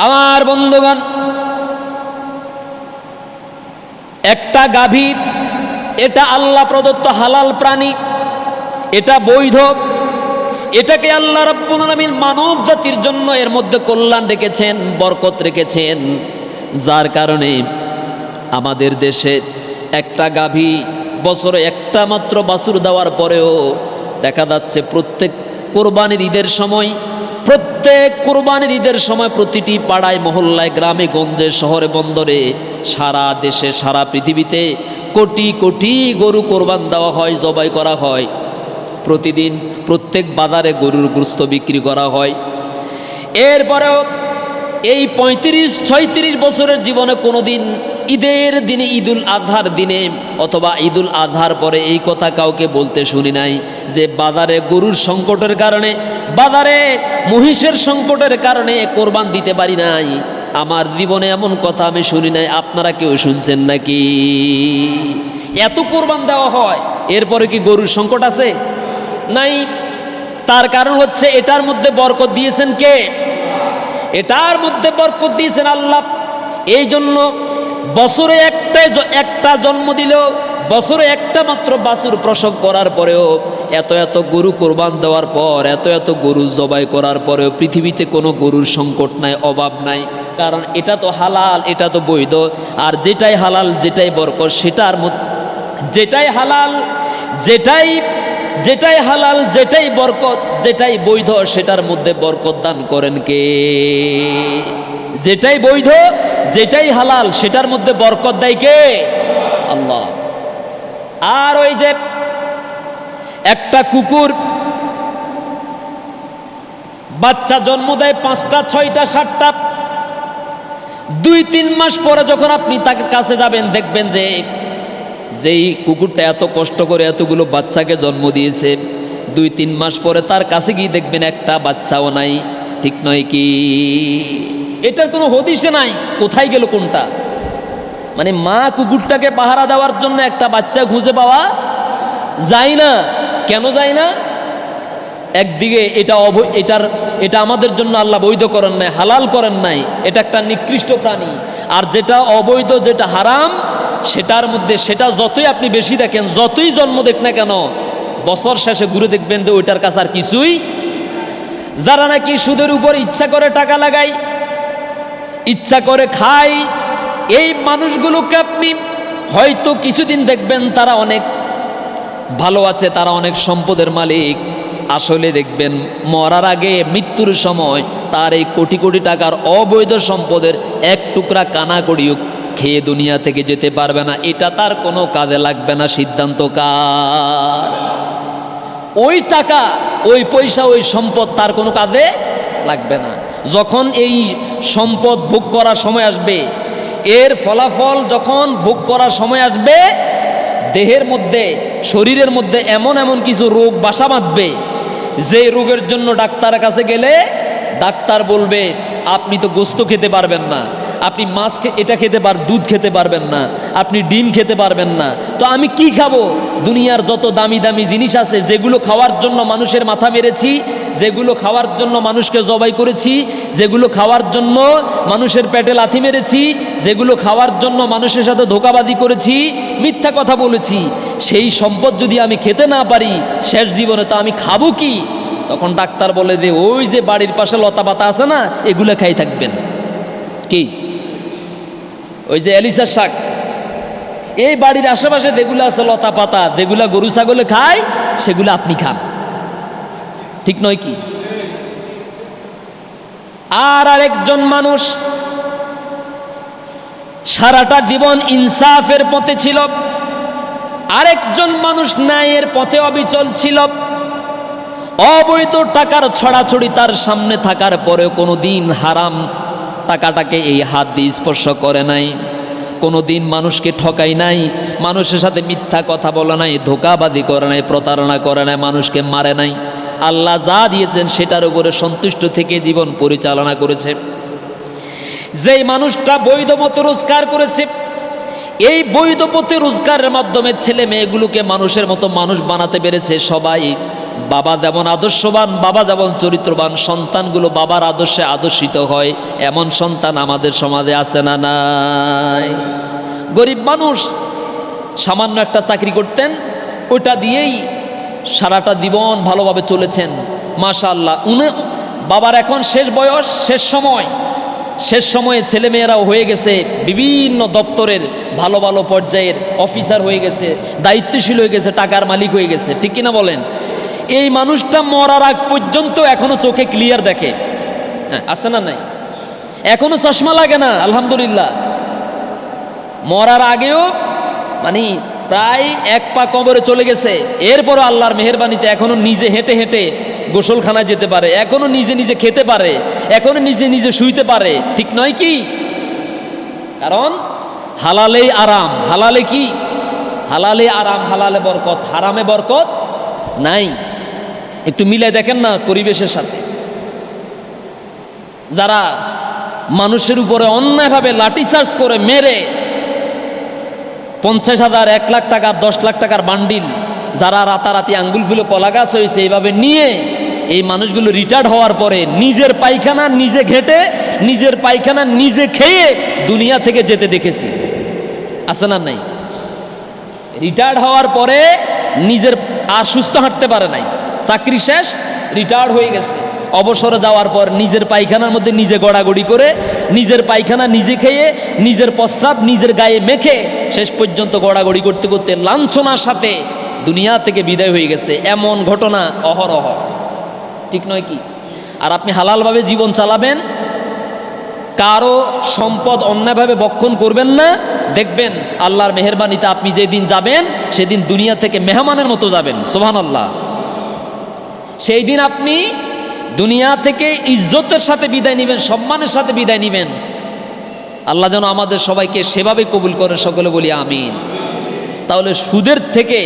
আমার বন্ধুগণ, একটা গাভী এটা আল্লাহ প্রদত্ত হালাল প্রাণী, এটা বৈধ। এটাকে আল্লাহ রাব্বুল আলামিন মানব জাতির জন্য এর মধ্যে কল্যাণ রেখেছেন, বরকত রেখেছেন, যার কারণে আমাদের দেশে একটা গাভী বছরে একটা মাত্র বাছুর দেওয়ার পরেও দেখা যাচ্ছে প্রত্যেক কোরবানির ঈদের সময় প্রতিটি পাড়ায়, মহল্লায়, গ্রামে গঞ্জে, শহরে বন্দরে, সারা দেশে, সারা পৃথিবীতে কোটি কোটি গরু কোরবান দেওয়া হয়, জবাই করা হয়। প্রতিদিন প্রত্যেক বাজারে গরুর গোশত বিক্রি করা হয়। এরপরেও এই 35-36 বছরের জীবনে কোনো দিন ঈদের দিনে, ঈদুল আজহার দিনে অথবা ঈদুল আজহার পরে এই কথা কাউকে বলতে শুনি নাই যে বাজারে গরুর সংকটের কারণে, বাজারে মহিষের সংকটের কারণে কোরবান দিতে পারি নাই। আমার জীবনে এমন কথা আমি শুনি নাই। আপনারা কেউ শুনছেন নাকি? এত কোরবান দেওয়া হয়, এরপরে কি গরুর সংকট আছে? নাই। তার কারণ হচ্ছে এটার মধ্যে বরকত দিয়েছেন কে? এটার মধ্যে বরকত দিয়েছেন আল্লাহ। এই জন্য বছরে একটা জন্ম দিলেও, বছরে একটা মাত্র বাছুর প্রসব করার পরেও, এত গরু কোরবান দেওয়ার পর, এত গরু জবাই করার পরেও পৃথিবীতে কোনো গরুর সংকট নাই, অভাব নাই। কারণ এটা তো হালাল, এটা তো বৈধ। আর যেটাই হালাল, যেটাই বরকত, সেটার মধ্যে, যেটাই হালাল, যেটাই বরকত, যেটাই বৈধ, সেটার মধ্যে বরকত দান করেন কে? যেটাই বৈধ, যেটাই হালাল, সেটার মধ্যে বরকত দেয় কে? আল্লাহ। আর ওই যে একটা কুকুর বাচ্চা জন্ম দেয় 5টা, 6টা, 7টা, 2-3 মাস পরে যখন আপনি তার কাছে যাবেন, দেখবেন যে যেই কুকুরটা এত কষ্ট করে এতগুলো বাচ্চাকে জন্ম দিয়েছে, 2-3 মাস পরে তার কাছে গিয়ে দেখবেন একটা বাচ্চাও নাই। ঠিক নয় কি? এটার কোনো হদিশে নাই কোথায় গেল কোনটা। মানে মা কুকুরটাকে পাহারা দেওয়ার জন্য একটা বাচ্চা খুঁজে পাওয়া যায় না। কেন যায় না? একদিকে এটা আমাদের জন্য আল্লাহ বৈধ করেন নাই, হালাল করেন নাই। এটা একটা নিকৃষ্ট প্রাণী। আর যেটা অবৈধ, যেটা হারাম, সেটার মধ্যে, সেটা যতই আপনি বেশি দেখেন, যতই জন্ম দেখ না কেন, বছর শেষে ঘুরে দেখবেন যে ওইটার কাছে আর কিছুই। যারা নাকি সুদের উপর ইচ্ছা করে টাকা লাগায়, ইচ্ছা করে খায়, এই মানুষগুলোকে আপনি হয়তো কিছুদিন দেখবেন তারা অনেক ভালো আছে, তারা অনেক সম্পদের মালিক। আসলে দেখবেন মরার আগে, মৃত্যুর সময় তার এই কোটি কোটি টাকার অবৈধ সম্পদের এক টুকরা কানাকড়িও খেয়ে দুনিয়া থেকে যেতে পারবে না। এটা তার কোনো কাজে লাগবে না। সিদ্ধান্ত কার? ওই টাকা, ওই পয়সা, ওই সম্পদ তার কোনো কাজে লাগবে না। যখন এই সম্পদ ভোগ করার সময় আসবে, এর ফলাফল যখন ভোগ করার সময় আসবে, দেহের মধ্যে, শরীরের মধ্যে এমন এমন কিছু রোগ বাসা বাঁধবে, যে রোগের জন্য ডাক্তারের কাছে গেলে ডাক্তার বলবে আপনি তো গোশত খেতে পারবেন না, আপনি মাছ এটা খেতে দুধ খেতে পারবেন না, আপনি ডিম খেতে পারবেন না। তো আমি কি খাবো? দুনিয়ার যত দামি দামি জিনিস আছে, যেগুলো খাওয়ার জন্য মানুষের মাথা মেরেছি, যেগুলো খাওয়ার জন্য মানুষকে জবাই করেছি, যেগুলো খাওয়ার জন্য মানুষের পেটে লাথি মেরেছি, যেগুলো খাওয়ার জন্য মানুষের সাথে ধোঁকাবাজি করেছি, মিথ্যা কথা বলেছি, সেই সম্পদ যদি আমি খেতে না পারি শেষ জীবনে, তো আমি খাবো কি? তখন ডাক্তার বলে যে ওই যে বাড়ির পাশে লতা পাতা আছে না, এগুলো খাই থাকবেন। কি? ওই যে এলিসার শাক, এই বাড়ির আশেপাশে যেগুলো আছে লতা পাতা, যেগুলা গরু ছাগলে খায়, সেগুলো আপনি খান। ঠিক নয় কি? আর আরেকজন মানুষ সারাটা জীবন ইনসাফের পথে ছিল, আরেকজন মানুষ ন্যায়ের পথে অবিচল ছিল। অবৈধ টাকার ছড়াছড়ি তার সামনে থাকার পরেও কোনো দিন হারাম টাকাটাকে এই হাত দিয়ে স্পর্শ করে নাই, কোনো দিন মানুষকে ঠকাই নাই, মানুষের সাথে মিথ্যা কথা বলে নাই, ধোঁকাবাজি করে নাই, প্রতারণা করে নাই, মানুষকে মারে নাই। আল্লাহ যা দিয়েছেন সেটার উপরে সন্তুষ্ট থেকে জীবন পরিচালনা করেছে। যেই মানুষটা বৈধ মতে রোজগার করেছে, এই বৈধ পথে রোজগারের মাধ্যমে ছেলে মেয়েগুলোকে মানুষের মতো মানুষ বানাতে পেরেছে, সবাই বাবা যেমন আদর্শবান, বাবা যেমন চরিত্রবান, সন্তানগুলো বাবার আদর্শে আদর্শিত হয়, এমন সন্তান আমাদের সমাজে আছে না নাই? গরিব মানুষ সামান্য একটা চাকরি করতেন, ওটা দিয়েই সারাটা জীবন ভালোভাবে চলেছেন। মাশাআল্লাহ, বাবার এখন শেষ বয়স, শেষ সময়ে ছেলেমেয়েরাও হয়ে গেছে বিভিন্ন দপ্তরের ভালো ভালো পর্যায়ের অফিসার হয়ে গেছে, দায়িত্বশীল হয়ে গেছে, টাকার মালিক হয়ে গেছে, ঠিক কিনা বলেন? এই মানুষটা মরার আগ পর্যন্ত এখনো চোখে ক্লিয়ার দেখে, হ্যাঁ আছে না নাই? এখনো চশমা লাগে না, আলহামদুলিল্লাহ। মরার আগেও মানে প্রায় এক পা কবরে চলে গেছে, এরপরও আল্লাহর মেহেরবানিতে এখনো নিজে হেঁটে হেঁটে গোসলখানায় যেতে পারে, এখনো নিজে নিজে খেতে পারে, এখনো নিজে নিজে শুইতে পারে, ঠিক নয় কি? কারণ হালালেই আরাম, হালালে কি? হালালে আরাম, হালালে বরকত, হারামে বরকত নাই। একটু মিলাই দেখেন না পরিবেশের সাথে। যারা মানুষের উপরে অন্যায়ভাবে লাঠিচার্জ করে মেরে 50,000, 1 লাখ টাকা, 10 লাখ টাকার বান্ডিল, যারা রাতারাতি আঙ্গুল ফুলে কলা গাছ হয়েছে এইভাবে নিয়ে, এই মানুষগুলো রিটায়ার্ড হওয়ার পরে নিজের পায়খানা নিজে ঘেটে, নিজের পায়খানা নিজে খেয়ে দুনিয়া থেকে যেতে দেখেছি, আছে না নাই? রিটায়ার্ড হওয়ার পরে নিজের আর সুস্থ হাঁটতে পারে নাই, চাকরি শেষ, রিটায়ার্ড হয়ে গেছে, অবসরে যাওয়ার পর নিজের পায়খানার মধ্যে নিজে গড়াগড়ি করে, নিজের পায়খানা নিজে খেয়ে, নিজের প্রস্রাব নিজের গায়ে মেখে, শেষ পর্যন্ত গড়াগড়ি করতে করতে লাঞ্ছনার সাথে দুনিয়া থেকে বিদায় হয়ে গেছে। এমন ঘটনা অহরহ, ঠিক নয় কি? আর আপনি হালালভাবে জীবন চালাবেন, কারো সম্পদ অন্যায়ভাবে বক্ষণ করবেন না, দেখবেন আল্লাহর মেহেরবানিতে আপনি যেদিন যাবেন সেদিন দুনিয়া থেকে মেহমানের মতো যাবেন, সুবহানাল্লাহ। সেই দিন আপনি দুনিয়া থেকে ইজ্জতের সাথে বিদায় নেবেন, সম্মানের সাথে বিদায় নেবেন। আল্লাহ যেন আমাদের সবাইকে সেভাবে কবুল করেন, সকলে বলি আমিন। তাহলে সুদের থেকে